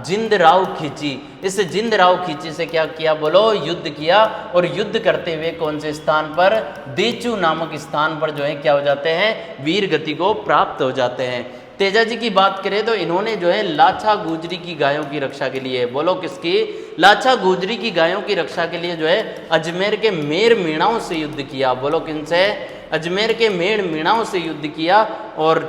Speaker 1: जिंदराव खींची। इस जिंदराव खींची से क्या किया, बोलो युद्ध किया। और युद्ध करते हुए कौन से स्थान पर, देचू नामक स्थान पर जो है क्या हो जाते हैं, वीर गति को प्राप्त हो जाते हैं। तेजाजी की बात करें तो इन्होंने जो है लाछा गुजरी की गायों की रक्षा के लिए, बोलो किसकी, लाछा गुजरी की गायों की रक्षा के लिए जो है अजमेर के मेर मीणाओं से युद्ध किया। बोलो किनसे, अजमेर के मेर मीणाओं से युद्ध किया। और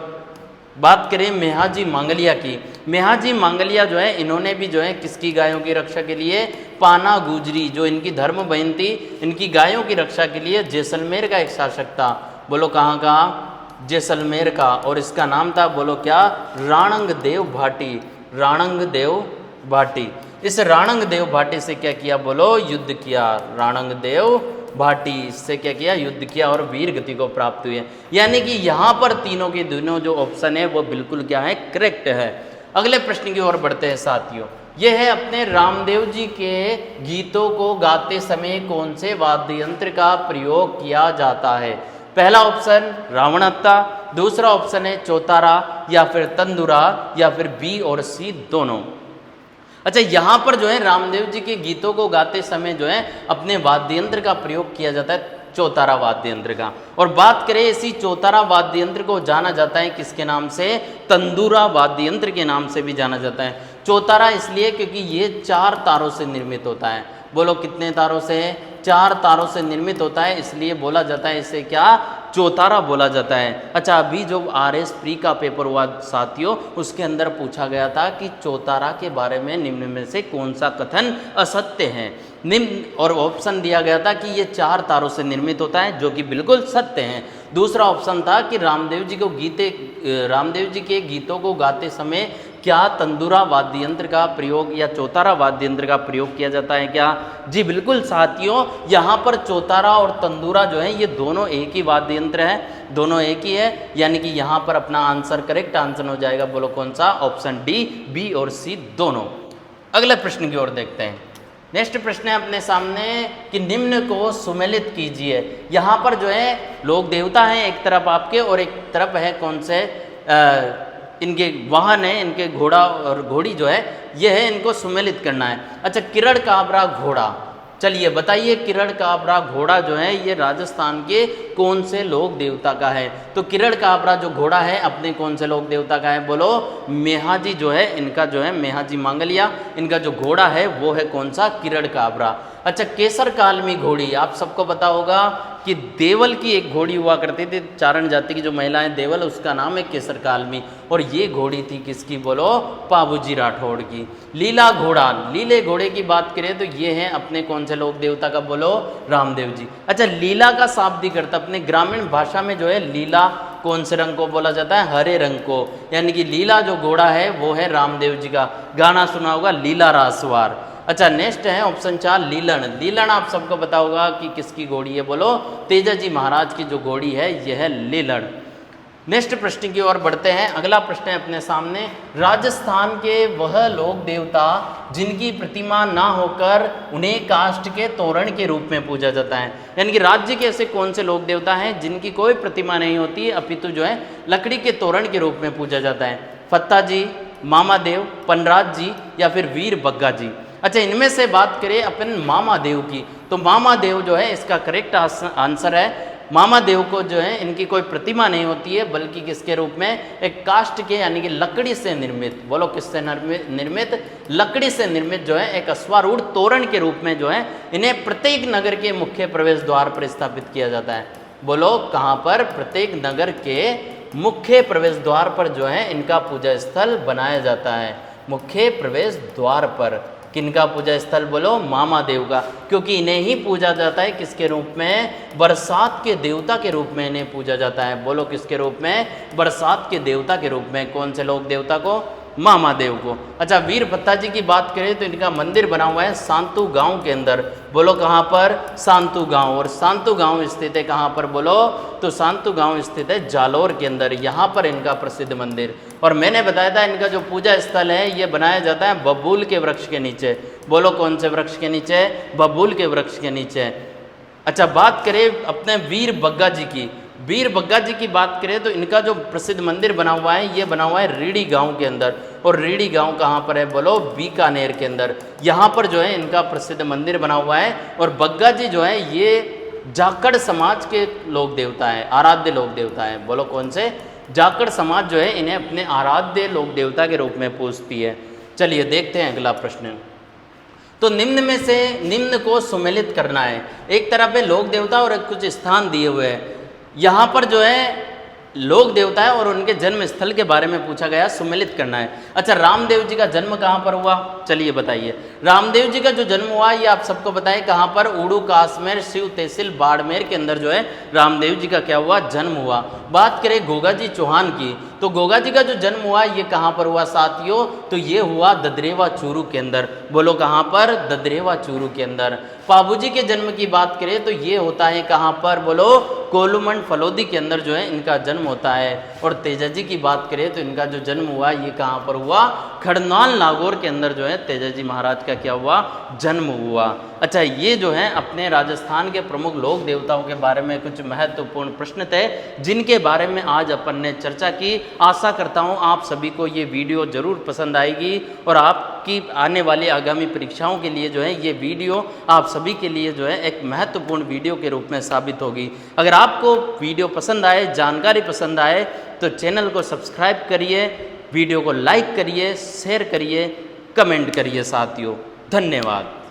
Speaker 1: बात करें मेहाजी मांगलिया की, मेहाजी मांगलिया जो है इन्होंने भी जो है किसकी गायों की रक्षा के लिए, पाना गुजरी जो इनकी धर्म बहन थी, इनकी गायों की रक्षा के लिए जैसलमेर का एक शासक था। बोलो कहाँ का, जैसलमेर का। और इसका नाम था, बोलो क्या, राणंग देव भाटी। राणंग देव भाटी। इस राणंग देव भाटी से क्या किया, बोलो युद्ध किया। राणंग देव भाटी से क्या किया, युद्ध किया और वीर गति को प्राप्त हुए। यानी कि यहाँ पर तीनों के दोनों जो ऑप्शन है वो बिल्कुल क्या है, करेक्ट है। अगले प्रश्न की ओर बढ़ते हैं साथियों। यह है अपने रामदेव जी के गीतों को गाते समय कौन से वाद्य यंत्र का प्रयोग किया जाता है। पहला ऑप्शन रावणत्ता, दूसरा ऑप्शन है चौतारा या फिर तंदुरा या फिर बी और सी दोनों। अच्छा, यहाँ पर जो है रामदेव जी के गीतों को गाते समय जो है अपने वाद्य यंत्र का प्रयोग किया जाता है, चौतारा वाद्य यंत्र का। और बात करें इसी चौतारा वाद्य यंत्र को जाना जाता है किसके नाम से, तंदूरा वाद्य यंत्र के नाम से भी जाना जाता है। चौतारा इसलिए क्योंकि ये 4 तारों से निर्मित होता है। बोलो कितने तारों से, 4 तारों से निर्मित होता है, इसलिए बोला जाता है इसे क्या, चौतारा बोला जाता है। अच्छा, अभी जो RS प्री का पेपर हुआ साथियों, उसके अंदर पूछा गया था कि चौतारा के बारे में निम्न में से कौन सा कथन असत्य है। निम्न और ऑप्शन दिया गया था कि ये 4 तारों से निर्मित होता है, जो कि बिल्कुल सत्य है। दूसरा ऑप्शन था कि रामदेव जी के गीतों को गाते समय क्या तंदूरा वाद्य यंत्र का प्रयोग या चौतारा वाद्य यंत्र का प्रयोग किया जाता है क्या? जी बिल्कुल साथियों, यहाँ पर चौतारा और तंदूरा जो है ये दोनों एक ही वाद्य यंत्र है, दोनों एक ही है, यानी कि यहाँ पर अपना आंसर करेक्ट आंसर हो जाएगा। बोलो कौन सा? ऑप्शन डी, बी और सी दोनों। अगले प्रश्न की ओर देखते हैं। नेक्स्ट प्रश्न है अपने सामने कि निम्न को सुमेलित कीजिए। यहाँ पर जो है लोक देवता हैं एक तरफ आपके, और एक तरफ है कौन से इनके वाहन है, इनके घोड़ा और घोड़ी जो है ये है, इनको सुमेलित करना है। अच्छा, किरण काबरा घोड़ा, चलिए बताइए किरण काबरा घोड़ा जो है ये राजस्थान के कौन से लोक देवता का है? तो किरण काबरा जो घोड़ा है अपने कौन से लोक देवता का है? बोलो मेहाजी जो है, इनका जो है मेहाजी मांगलिया, इनका जो घोड़ा है वो है कौन सा? किरण काबरा। अच्छा, केसर कालमी घोड़ी, आप सबको पता होगा कि देवल की एक घोड़ी हुआ करती थी, चारण जाति की जो महिलाएं देवल, उसका नाम है केसर कालमी, और ये घोड़ी थी किसकी? बोलो पाबूजी राठौड़ की। लीला घोड़ा, लीले घोड़े की बात करें तो ये है अपने कौन से लोक देवता का? बोलो रामदेव जी। अच्छा, लीला का शाब्दिक अर्थ अपने ग्रामीण भाषा में जो है लीला कौन से रंग को बोला जाता है? हरे रंग को, यानी कि लीला जो घोड़ा है वो है रामदेव जी का। गाना सुना होगा लीला रासवार। अच्छा, नेक्स्ट है ऑप्शन 4 लीलन। लीलन आप सबको पता होगा कि किसकी घोड़ी है? बोलो तेजाजी महाराज की जो घोड़ी है यह है लीलन। नेक्स्ट प्रश्न की ओर बढ़ते हैं। अगला प्रश्न है अपने सामने, राजस्थान के वह लोक देवता जिनकी प्रतिमा ना होकर उन्हें काष्ठ के तोरण के रूप में पूजा जाता है, यानी कि राज्य के ऐसे कौन से लोक देवता हैं जिनकी कोई प्रतिमा नहीं होती अपितु जो है लकड़ी के तोरण के रूप में पूजा जाता है? फत्ता जी, मामा देव, पनराज जी या फिर वीर बग्गा जी। अच्छा, इनमें से बात करें अपन मामा देव की, तो मामा देव जो है इसका करेक्ट आंसर है। मामा देव को जो है इनकी कोई प्रतिमा नहीं होती है, बल्कि किसके रूप में? एक काष्ठ के यानी कि लकड़ी से निर्मित, बोलो किससे निर्मित? लकड़ी से निर्मित जो है एक अश्वारूढ़ तोरण के रूप में जो है इन्हें प्रत्येक नगर के मुख्य प्रवेश द्वार पर स्थापित किया जाता है। बोलो कहाँ पर? प्रत्येक नगर के मुख्य प्रवेश द्वार पर जो है इनका पूजा स्थल बनाया जाता है। मुख्य प्रवेश द्वार पर किनका पूजा स्थल? बोलो मामा देव का, क्योंकि इन्हें ही पूजा जाता है किसके रूप में? बरसात के देवता के रूप में इन्हें पूजा जाता है। बोलो किसके रूप में? बरसात के देवता के रूप में। कौन से लोक देवता को? मामा देव को। अच्छा, वीर भत्ता जी की बात करें तो इनका मंदिर बना हुआ है सांतु गांव के अंदर। बोलो कहाँ पर? सांतु गांव। और सांतु गांव स्थित है कहाँ पर? बोलो तो सांतु गांव स्थित है जालोर के अंदर, यहाँ पर इनका प्रसिद्ध मंदिर। और मैंने बताया था इनका जो पूजा स्थल है ये बनाया जाता है बबूल के वृक्ष के नीचे। बोलो कौन से वृक्ष के नीचे? बबूल के वृक्ष के नीचे। अच्छा, बात करें अपने वीर बग्गा जी की। वीर बग्गा जी की बात करें तो इनका जो प्रसिद्ध मंदिर बना हुआ है ये बना हुआ है रीडी गांव के अंदर। और रीडी गांव कहाँ पर है? बोलो बीकानेर के अंदर। यहाँ पर जो है इनका प्रसिद्ध मंदिर बना हुआ है। और बग्गा जी जो है ये जाखड़ समाज के लोक देवता है, आराध्य लोक देवता है। बोलो कौन से? जाखड़ समाज जो है इन्हें अपने आराध्य लोक देवता के रूप में पूजती है। चलिए देखते हैं अगला प्रश्न। तो निम्न में से निम्न को सुमेलित करना है। एक तरफ है लोक देवता और कुछ स्थान दिए हुए हैं। यहाँ पर जो है लोक देवता है और उनके जन्म स्थल के बारे में पूछा गया, सुमेलित करना है। अच्छा, रामदेव जी का जन्म कहाँ पर हुआ? चलिए बताइए। रामदेव जी का जो जन्म हुआ ये आप सबको बताएं कहाँ पर? उड़ू कासमेर शिव तहसील बाड़मेर के अंदर जो है रामदेव जी का क्या हुआ? जन्म हुआ। बात करें गोगा जी चौहान की, तो गोगा जी का जो जन्म हुआ ये कहाँ पर हुआ साथियों? तो ये हुआ ददरेवा चूरू के अंदर। बोलो कहाँ पर? ददरेवा चूरू के अंदर। पाबूजी के जन्म की बात करें तो ये होता है कहाँ पर? बोलो कोलूमंड फलोदी के अंदर जो है इनका जन्म होता है। और तेजाजी की बात करें तो इनका जो जन्म हुआ ये कहाँ पर हुआ? खड़नाल नागौर के अंदर जो है तेजाजी महाराज का क्या हुआ? जन्म हुआ। अच्छा, ये जो है अपने राजस्थान के प्रमुख लोक देवताओं के बारे में कुछ महत्वपूर्ण प्रश्न थे जिनके बारे में आज अपन ने चर्चा की। आशा करता हूँ आप सभी को ये वीडियो ज़रूर पसंद आएगी और आपकी आने वाली आगामी परीक्षाओं के लिए जो है ये वीडियो आप सभी के लिए जो है एक महत्वपूर्ण वीडियो के रूप में साबित होगी। अगर आपको वीडियो पसंद आए, जानकारी पसंद आए तो चैनल को सब्सक्राइब करिए, वीडियो को लाइक करिए, शेयर करिए, कमेंट करिए साथियों। धन्यवाद।